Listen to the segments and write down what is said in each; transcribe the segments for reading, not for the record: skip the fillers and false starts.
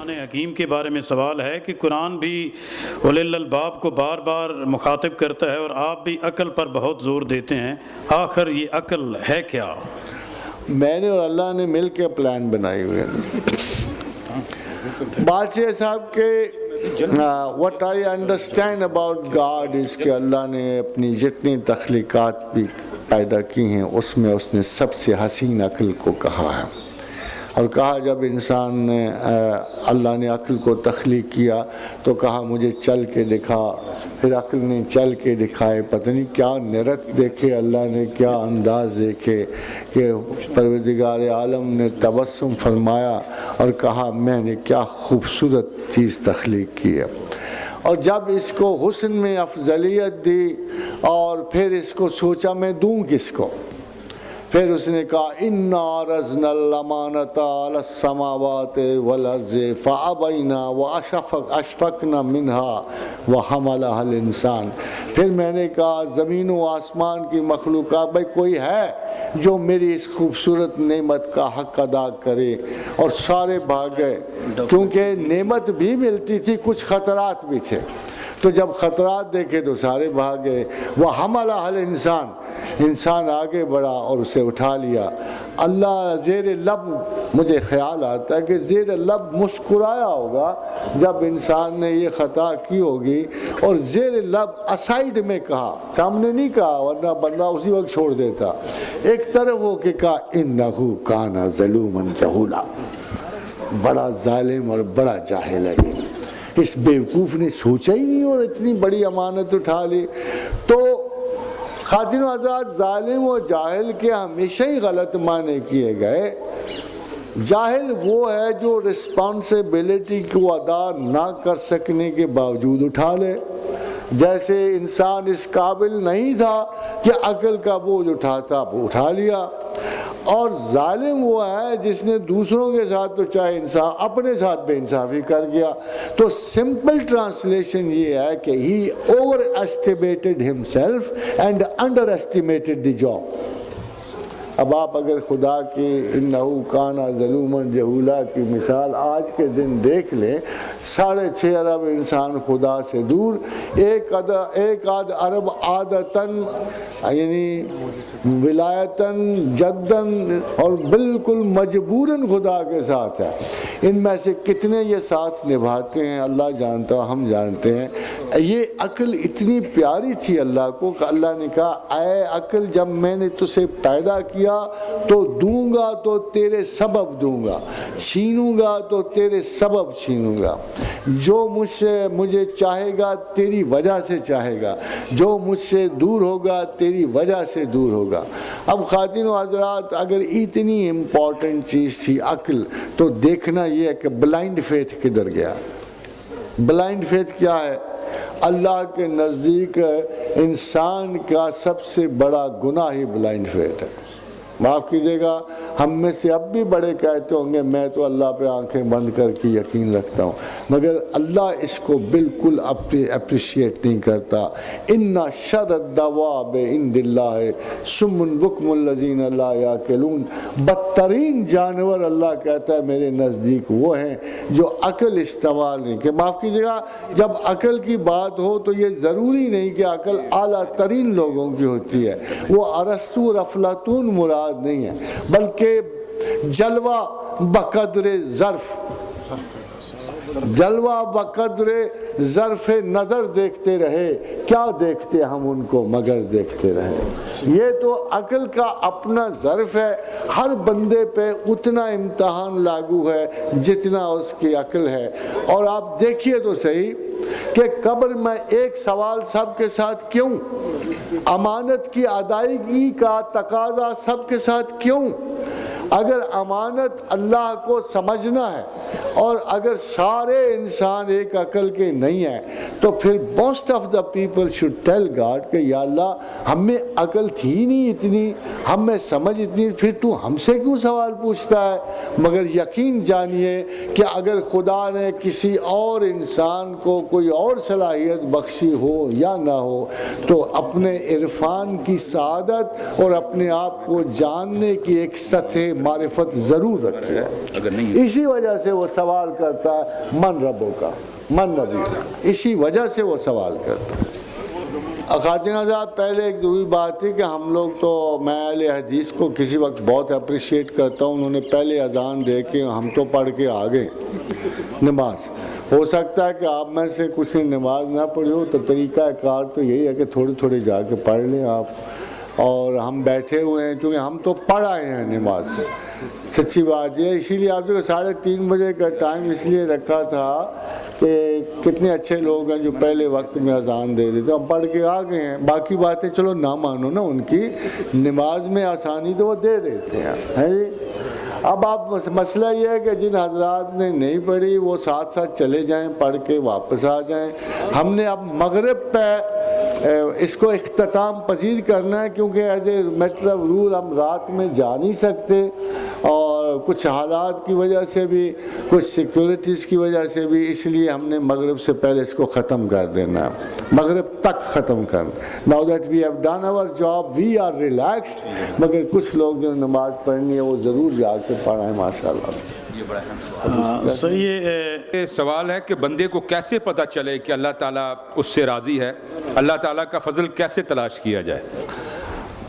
قرآن حکیم کے بارے میں سوال ہے کہ قرآن بھی اولی الالباب کو بار بار مخاطب کرتا ہے اور آپ بھی عقل پر بہت زور دیتے ہیں، آخر یہ عقل ہے کیا؟ میں نے اور اللہ نے مل کے پلان بنائی ہوئے ہیں۔ بادشاہ صاحب کے what I understand about God is کہ اللہ نے اپنی جتنی تخلیقات بھی پیدا کی ہیں اس میں اس نے سب سے حسین عقل کو کہا ہے، اور کہا جب انسان نے اللہ نے عقل کو تخلیق کیا تو کہا مجھے چل کے دکھا، پھر عقل نے چل کے دکھائے، پتہ نہیں کیا نرت دیکھے اللہ نے، کیا انداز دیکھے کہ پروردگار عالم نے تبسم فرمایا اور کہا میں نے کیا خوبصورت چیز تخلیق کی ہے۔ اور جب اس کو حسن میں افضلیت دی اور پھر اس کو سوچا میں دوں کس کو، پھر اس نے کہا اِنَّا عَرَضْنَا الْأَمَانَةَ عَلَى السَّمَاوَاتِ وَالْأَرْضِ فَأَبَيْنَا وَأَشْفَقْنَا مِنْهَا وَحَمَلَهَا الْإِنسَانُ۔ پھر میں نے کہا زمین و آسمان کی مخلوقات بھائی کوئی ہے جو میری اس خوبصورت نعمت کا حق ادا کرے، اور سارے بھاگ گئے کیونکہ نعمت بھی ملتی تھی، کچھ خطرات بھی تھے، تو جب خطرات دیکھے تو سارے بھاگ گئے۔ وَحَمَلَهَا الْإِنسَانُ، انسان آگے بڑھا اور اسے اٹھا لیا۔ اللہ زیر لب، مجھے خیال آتا ہے کہ زیر لب مسکرایا ہوگا جب انسان نے یہ خطا کی ہوگی، اور زیر لب اسائڈ میں کہا، سامنے نہیں کہا ورنہ بندہ اسی وقت چھوڑ دیتا، ایک طرف ہو کے کہا اِنَّهُ كَانَ ظَلُومًا جَهُولًا، بڑا ظالم اور بڑا جاہل ہے یہ، اس بیوقوف نے سوچا ہی نہیں اور اتنی بڑی امانت اٹھا لی۔ تو خواتین و حضرات، ظالم و جاہل کے ہمیشہ ہی غلط معنی کیے گئے۔ جاہل وہ ہے جو رسپانسبلٹی کو ادا نہ کر سکنے کے باوجود اٹھا لے، جیسے انسان اس قابل نہیں تھا کہ عقل کا بوجھ اٹھاتا، وہ اٹھا لیا۔ اور ظالم وہ ہے جس نے دوسروں کے ساتھ تو چاہے انصاف، اپنے ساتھ بے انصافی کر گیا۔ تو سمپل ٹرانسلیشن یہ ہے کہ he overestimated himself and underestimated the job۔ اب آپ اگر خدا کی اِنَّهُ كَانَ ظَلُومًا جَهُولًا کی مثال آج کے دن دیکھ لیں، 6.5 ارب انسان خدا سے دور، ایک آدھ ارب عادتاً یعنی ولایتاً جداً اور بالکل مجبوراً خدا کے ساتھ ہے۔ ان میں سے کتنے یہ ساتھ نبھاتے ہیں اللہ جانتا، ہم جانتے ہیں۔ یہ عقل اتنی پیاری تھی اللہ کو کہ اللہ نے کہا اے عقل جب میں نے تجھے پیدا کیا تو دوں گا تو تیرے سبب دوں گا، چھینوں گا تو تیرے سبب چھینوں گا، جو مجھ سے مجھے چاہے گا تیری وجہ سے چاہے گا، جو مجھ سے دور ہوگا تیری وجہ سے دور ہوگا۔ اب خواتین و حضرات، اگر اتنی امپورٹنٹ چیز تھی عقل، تو دیکھنا یہ ہے کہ بلائنڈ فیتھ کدھر گیا۔ بلائنڈ فیتھ کیا ہے؟ اللہ کے نزدیک انسان کا سب سے بڑا گناہ ہی بلائنڈ فیتھ ہے۔ معاف کیجیے گا، ہم میں سے اب بھی بڑے کہتے ہوں گے میں تو اللہ پہ آنکھیں بند کر کے یقین رکھتا ہوں، مگر اللہ اس کو بالکل اپریشیٹ نہیں کرتا۔ ان شر الدواب عند اللہ صم بکم الذین لا یعقلون، بدترین جانور اللہ کہتا ہے میرے نزدیک وہ ہیں جو عقل استعمال نہیں کہ۔ معاف کیجیے گا، جب عقل کی بات ہو تو یہ ضروری نہیں کہ عقل اعلیٰ ترین لوگوں کی ہوتی ہے، وہ ارسطو اور افلاطون مراد نہیں ہے، بلکہ جلوہ بقدر ظرف، جلوہ بقدر ظرف نظر دیکھتے رہے، کیا دیکھتے ہم ان کو مگر دیکھتے رہے۔ یہ تو عقل کا اپنا ظرف ہے، ہر بندے پہ اتنا امتحان لاگو ہے جتنا اس کی عقل ہے۔ اور آپ دیکھیے تو صحیح کہ قبر میں ایک سوال سب کے ساتھ کیوں؟ امانت کی ادائیگی کا تقاضا سب کے ساتھ کیوں؟ اگر امانت اللہ کو سمجھنا ہے اور اگر سارے انسان ایک عقل کے نہیں ہیں تو پھر most of the people should tell God کہ یا اللہ ہم میں عقل تھی نہیں اتنی، ہم میں سمجھ اتنی، پھر تو ہم سے کیوں سوال پوچھتا ہے؟ مگر یقین جانیے کہ اگر خدا نے کسی اور انسان کو کوئی اور صلاحیت بخشی ہو یا نہ ہو تو اپنے عرفان کی سعادت اور اپنے آپ کو جاننے کی ایک سطح معرفت ضرور رکھیے. اسی وجہ سے وہ سوال کرتا ہے من ربوں کا، من نبی کا، اسی وجہ سے وہ سوال کرتا ہے. خواتین حضرات، پہلے ایک ضروری بات تھی کہ ہم لوگ تو، میں اہل حدیث کو کسی وقت بہت اپریشیٹ کرتا ہوں، انہوں نے پہلے اذان دے کے ہم تو پڑھ کے آ گئے نماز. ہو سکتا ہے کہ آپ میں سے کچھ نے نماز نہ پڑھی ہو، تو طریقہ کار تو یہی ہے کہ تھوڑی تھوڑی جا کے پڑھ لیں آپ. اور ہم بیٹھے ہوئے ہیں چونکہ ہم تو پڑھ آئے ہیں نماز، سچی بات یہ. اسی لیے آپ کو 3:30 بجے کا ٹائم اس لیے رکھا تھا کہ کتنے اچھے لوگ ہیں جو پہلے وقت میں اذان دے دیتے. ہم پڑھ کے آ گئے ہیں، باقی باتیں چلو نہ مانو نا ان کی، نماز میں آسانی تو وہ دے دیتے ہیں جی. اب آپ مسئلہ یہ ہے کہ جن حضرات نے نہیں پڑھی وہ ساتھ ساتھ چلے جائیں، پڑھ کے واپس آ جائیں. ہم نے اب مغرب پہ اس کو اختتام پذیر کرنا ہے، کیونکہ as a matter of rule ہم رات میں جا نہیں سکتے، اور کچھ حالات کی وجہ سے بھی، کچھ سیکیورٹیز کی وجہ سے بھی، اس لیے ہم نے مغرب سے پہلے اس کو ختم کر دینا ہے، مغرب تک ختم کرنا. Now that we have done our job, we are relaxed. مگر کچھ لوگ جو نماز پڑھنی ہے وہ ضرور جا کے پڑھائیں ماشاءاللہ. سر یہ سوال ہے کہ بندے کو کیسے پتہ چلے کہ اللہ تعالیٰ اس سے راضی ہے، اللہ تعالیٰ کا فضل کیسے تلاش کیا جائے؟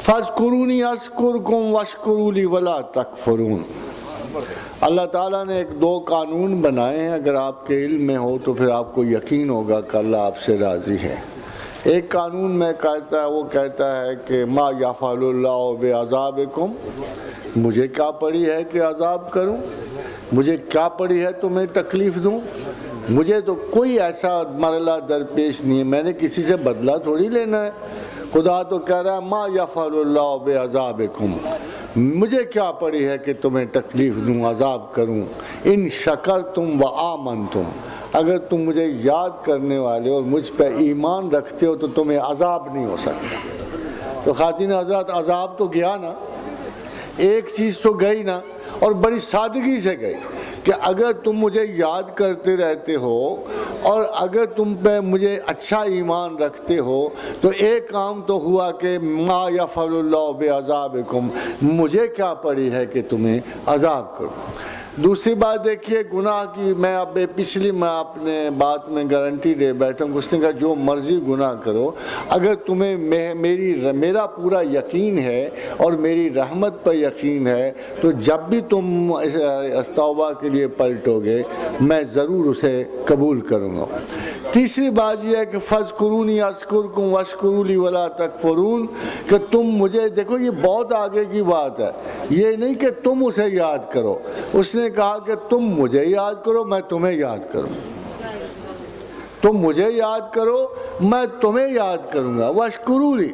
فَاذْكُرُونِي أَذْكُرْكُمْ وَاشْكُرُوا لِي وَلَا تَكْفُرُونَ. اللہ تعالیٰ نے ایک 2 قانون بنائے ہیں، اگر آپ کے علم میں ہو تو پھر آپ کو یقین ہوگا کہ اللہ آپ سے راضی ہے. ایک قانون میں کہتا ہے، وہ کہتا ہے کہ ما یفعل اللہ بعذابکم، مجھے کیا پڑی ہے کہ عذاب کروں، مجھے کیا پڑی ہے تمہیں تکلیف دوں، مجھے تو کوئی ایسا مرحلہ درپیش نہیں ہے، میں نے کسی سے بدلہ تھوڑی لینا ہے. خدا تو کہہ رہا ہے ما یفعل اللہ بعذابکم، مجھے کیا پڑی ہے کہ تمہیں تکلیف دوں، عذاب کروں. ان شکرتم وآمنتم، اگر تم مجھے یاد کرنے والے اور مجھ پہ ایمان رکھتے ہو تو تمہیں عذاب نہیں ہو سکتا. تو خواتین حضرات، عذاب تو گیا نا، ایک چیز تو گئی نا، اور بڑی سادگی سے گئی کہ اگر تم مجھے یاد کرتے رہتے ہو اور اگر تم پہ مجھے اچھا ایمان رکھتے ہو تو ایک کام تو ہوا کہ ما یفعل اللہ بعذابکم، مجھے کیا پڑی ہے کہ تمہیں عذاب کروں. دوسری بات دیکھیے گناہ کی، میں اب پچھلی میں اپنے بات میں گارنٹی دے بیٹھا ہوں، اس نے کہا جو مرضی گناہ کرو، اگر تمہیں میرا پورا یقین ہے اور میری رحمت پر یقین ہے تو جب بھی تم توبہ کے لیے پلٹو گے میں ضرور اسے قبول کروں گا. تیسری بات یہ ہے کہ فَاذْكُرُونِي أَذْكُرْكُمْ وَاشْكُرُوا لِي وَلَا تَكْفُرُونَ، کہ تم مجھے دیکھو، یہ بہت آگے کی بات ہے، یہ نہیں کہ تم اسے یاد کرو. اس نے کہا کہ تم مجھے یاد کرو میں تمہیں یاد کروں، تم مجھے یاد کرو میں تمہیں یاد کروں گا. وَاشْكُرُوا لِي،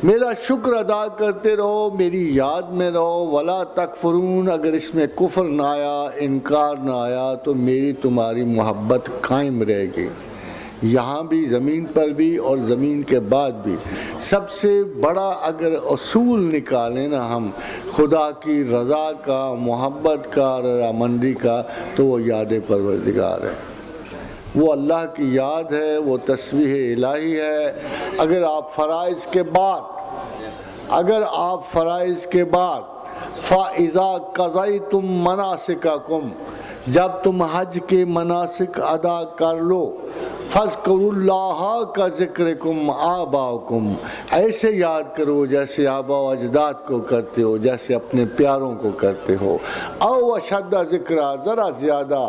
میرا شکر ادا کرتے رہو، میری یاد میں رہو. وَلَا تَكْفُرُونَ، اگر اس میں کفر نہ آیا، انکار نہ آیا تو میری تمہاری محبت قائم رہے گی، یہاں بھی، زمین پر بھی اور زمین کے بعد بھی. سب سے بڑا اگر اصول نکالیں نا ہم خدا کی رضا کا، محبت کا، رضامندی کا، تو وہ یاد پروردگار ہے، وہ اللہ کی یاد ہے، وہ تسبیح الہی ہے. اگر آپ فرائض کے بعد فَإِذَا قَضَيْتُم مَنَاسِكَكُمْ، جب تم حج کے مناسک ادا کر لو، فَاذْكُرُوا اللَّهَ كَذِكْرِكُمْ آبَاءَكُمْ، ایسے یاد کرو جیسے آبا و اجداد کو کرتے ہو، جیسے اپنے پیاروں کو کرتے ہو. او اشد ذکرا، ذرا زیادہ،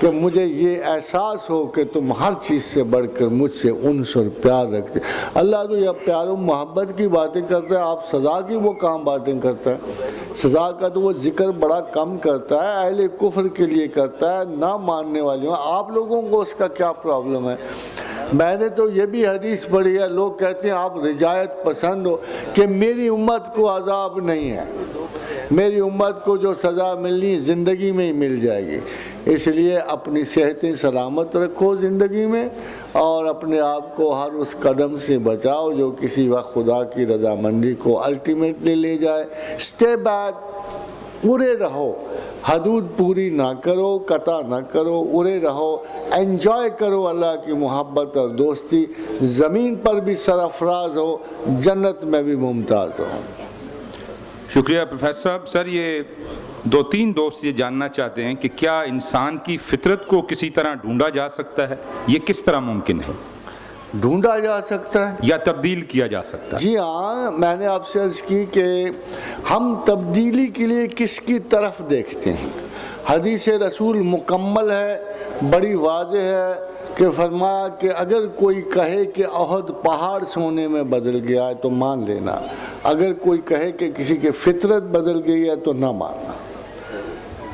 کہ مجھے یہ احساس ہو کہ تم ہر چیز سے بڑھ کر مجھ سے انس اور پیار رکھتے. اللہ تو یہ پیار و محبت کی باتیں کرتا ہے، آپ سزا کی وہ کام باتیں کرتا ہے. سزا کا تو وہ ذکر بڑا کم کرتا ہے، اہل کفر کے لیے کرتا ہے، نہ ماننے والی. آپ لوگوں کو اس کا کیا پرابلم ہے؟ میں نے تو یہ بھی حدیث پڑھی ہے، لوگ کہتے ہیں آپ رجایت پسند ہو، کہ میری امت کو عذاب نہیں ہے، میری امت کو جو سزا ملنی زندگی میں ہی مل جائے گی. اس لیے اپنی صحتیں سلامت رکھو زندگی میں، اور اپنے آپ کو ہر اس قدم سے بچاؤ جو کسی وقت خدا کی رضامندی کو الٹیمیٹلی لے جائے. اسٹے بیک، ارے رہو، حدود پوری نہ کرو، قطع نہ کرو، ارے رہو، انجوائے کرو اللہ کی محبت اور دوستی. زمین پر بھی سرفراز ہو، جنت میں بھی ممتاز ہو. شکریہ پروفیسر صاحب. سر یہ دو تین دوست یہ جاننا چاہتے ہیں کہ کیا انسان کی فطرت کو کسی طرح ڈھونڈا جا سکتا ہے؟ یہ کس طرح ممکن ہے؟ ڈھونڈا جا سکتا ہے یا تبدیل کیا جا سکتا ہے؟ جی ہاں، میں نے آپ سے عرض کی کہ ہم تبدیلی کے لیے کس کی طرف دیکھتے ہیں. حدیث رسول مکمل ہے، بڑی واضح ہے کہ فرمایا کہ اگر کوئی کہے کہ احد پہاڑ سونے میں بدل گیا ہے تو مان لینا، اگر کوئی کہے کہ کسی کی فطرت بدل گئی ہے تو نہ ماننا.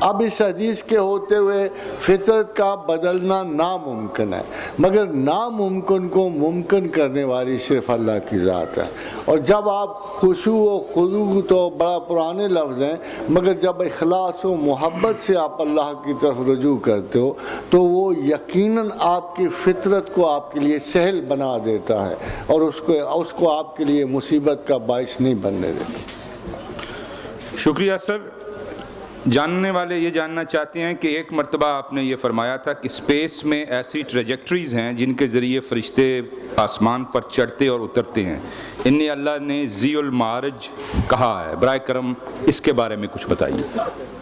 اب اس حدیث کے ہوتے ہوئے فطرت کا بدلنا ناممکن ہے، مگر ناممکن کو ممکن کرنے والی صرف اللہ کی ذات ہے. اور جب آپ خشوع و خضوع تو بڑا پرانے لفظ ہیں، مگر جب اخلاص و محبت سے آپ اللہ کی طرف رجوع کرتے ہو تو وہ یقیناً آپ کی فطرت کو آپ کے لیے سہل بنا دیتا ہے اور اس کو آپ کے لیے مصیبت کا باعث نہیں بننے دیتا. شکریہ سر. جاننے والے یہ جاننا چاہتے ہیں کہ ایک مرتبہ آپ نے یہ فرمایا تھا کہ اسپیس میں ایسی ٹریجیکٹریز ہیں جن کے ذریعے فرشتے آسمان پر چڑھتے اور اترتے ہیں، انہیں اللہ نے ذی المعارج کہا ہے. برائے کرم اس کے بارے میں کچھ بتائیے.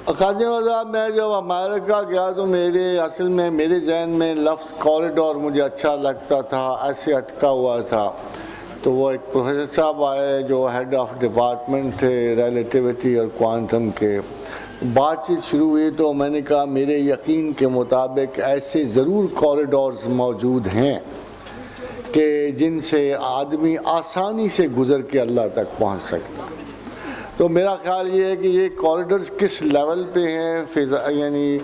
خادم صاحب، میں جب امریکہ گیا تو اصل میں میرے ذہن میں لفظ کوریڈور مجھے اچھا لگتا تھا، ایسے اٹکا ہوا تھا. تو وہ ایک پروفیسر صاحب آئے جو ہیڈ آف ڈپارٹمنٹ تھے ریلیٹیوٹی اور کوانٹم کے. بات چیت شروع ہوئی تو میں نے کہا میرے یقین کے مطابق ایسے ضرور کوریڈورز موجود ہیں کہ جن سے آدمی آسانی سے گزر کے اللہ تک پہنچ سکتا. تو میرا خیال یہ ہے کہ یہ کوریڈورز کس لیول پہ ہیں، یعنی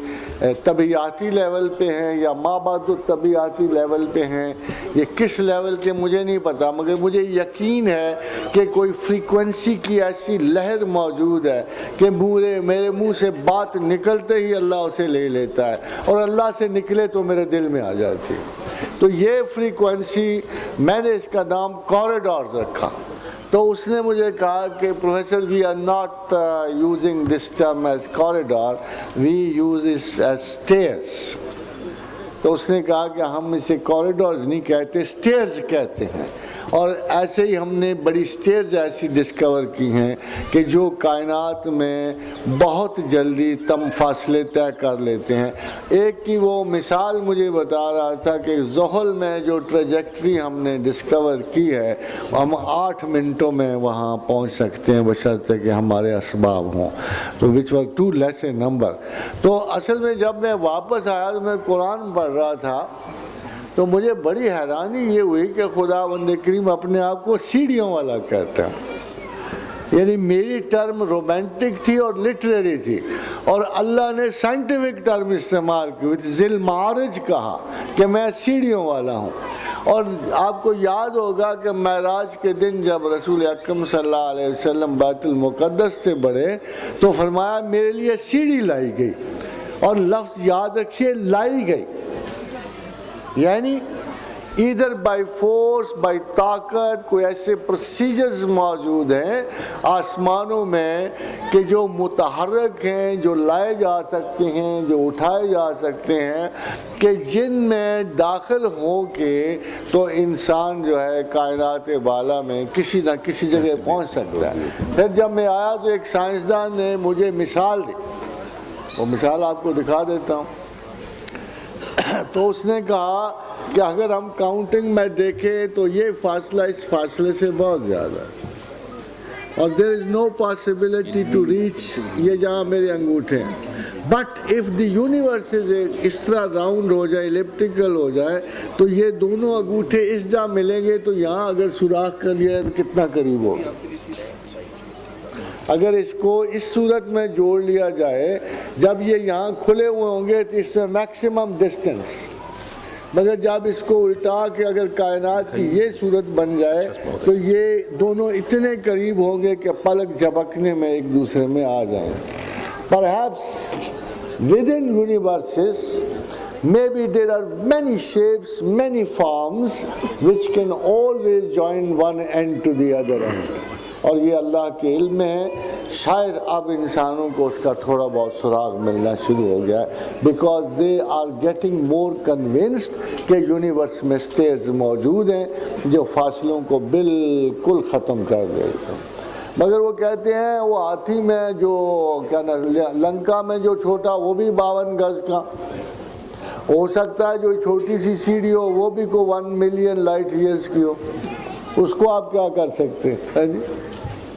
طبیعاتی لیول پہ ہیں یا مابعد طبیعاتی لیول پہ ہیں، یہ کس لیول کے مجھے نہیں پتا، مگر مجھے یقین ہے کہ کوئی فریکوینسی کی ایسی لہر موجود ہے کہ میرے منہ سے بات نکلتے ہی اللہ اسے لے لیتا ہے اور اللہ سے نکلے تو میرے دل میں آ جاتی. تو یہ فریکوینسی میں نے اس کا نام کوریڈورز رکھا. تو اس نے مجھے کہا کہ professor we are not using this term as corridor, we use it as stairs. تو اس نے کہا کہ ہم اسے کوریڈورز نہیں کہتے، اسٹیئرز کہتے ہیں. اور ایسے ہی ہم نے بڑی اسٹیئرز ایسی ڈسکور کی ہیں کہ جو کائنات میں بہت جلدی فاصلے طے کر لیتے ہیں. ایک کی وہ مثال مجھے بتا رہا تھا کہ زحل میں جو ٹریجیکٹری ہم نے ڈسکور کی ہے ہم 8 منٹوں میں وہاں پہنچ سکتے ہیں بشرطے کہ ہمارے اسباب ہوں، تو which was too less a number. تو اصل میں جب میں واپس آیا تو میں قرآن پڑھ رہا تھا تو مجھے بڑی حیرانی یہ ہوئی کہ خدا بند کریم اپنے آپ کو سیڑھیوں والا کہتا ہے. یعنی میری ٹرم رومانٹک تھی اور لٹریری تھی اور اللہ نے سائنٹیفک ٹرم استعمال کی، ذی المعارج کہا کہ میں سیڑھیوں والا ہوں. اور آپ کو یاد ہوگا کہ معراج کے دن جب رسول اکرم صلی اللہ علیہ وسلم بیت المقدس سے بڑھے تو فرمایا میرے لیے سیڑھی لائی گئی، اور لفظ یاد رکھیے لائی گئی، یعنی ادھر بائی فورس بائی طاقت. کوئی ایسے پروسیجرز موجود ہیں آسمانوں میں کہ جو متحرک ہیں، جو لائے جا سکتے ہیں، جو اٹھائے جا سکتے ہیں، کہ جن میں داخل ہو کے تو انسان جو ہے کائنات بالا میں کسی نہ کسی جگہ پہنچ سکتا ہے. پھر جب میں آیا تو ایک سائنسدان نے مجھے مثال دی، وہ مثال آپ کو دکھا دیتا ہوں. تو اس نے کہا کہ اگر ہم کاؤنٹنگ میں دیکھیں تو یہ فاصلہ اس فاصلے سے بہت زیادہ ہے اور there is no possibility to reach یہ جہاں میرے انگوٹھے ہیں. بٹ if the universe اس طرح راؤنڈ ہو جائے، ایلپٹیکل ہو جائے، تو یہ دونوں انگوٹھے اس جہاں ملیں گے تو یہاں اگر سوراخ کر لیا تو کتنا قریب ہوگا. اگر اس کو اس صورت میں جوڑ لیا جائے، جب یہ یہاں کھلے ہوئے ہوں گے تو اس سے میکسیمم ڈسٹنس، مگر جب اس کو الٹا کے اگر کائنات کی یہ صورت بن جائے تو یہ دونوں اتنے قریب ہوں گے کہ پلک جھپکنے میں ایک دوسرے میں آ جائیں. Perhaps within universes maybe there are many shapes, many forms which can always join one end to the other end. اور یہ اللہ کے علم میں ہے. شاید اب انسانوں کو اس کا تھوڑا بہت سراغ ملنا شروع ہو گیا ہے because they are getting more convinced کہ یونیورس میں اسٹیئرز موجود ہیں جو فاصلوں کو بالکل ختم کر دیتے ہیں. مگر وہ کہتے ہیں وہ ہاتھی میں جو کیا نا لنکا میں جو چھوٹا وہ بھی 52 گز کا ہو سکتا ہے، جو چھوٹی سی سیڑھی ہو وہ بھی کو 1 ملین لائٹ ایئرس کی ہو، اس کو آپ کیا کر سکتے ہیں جی؟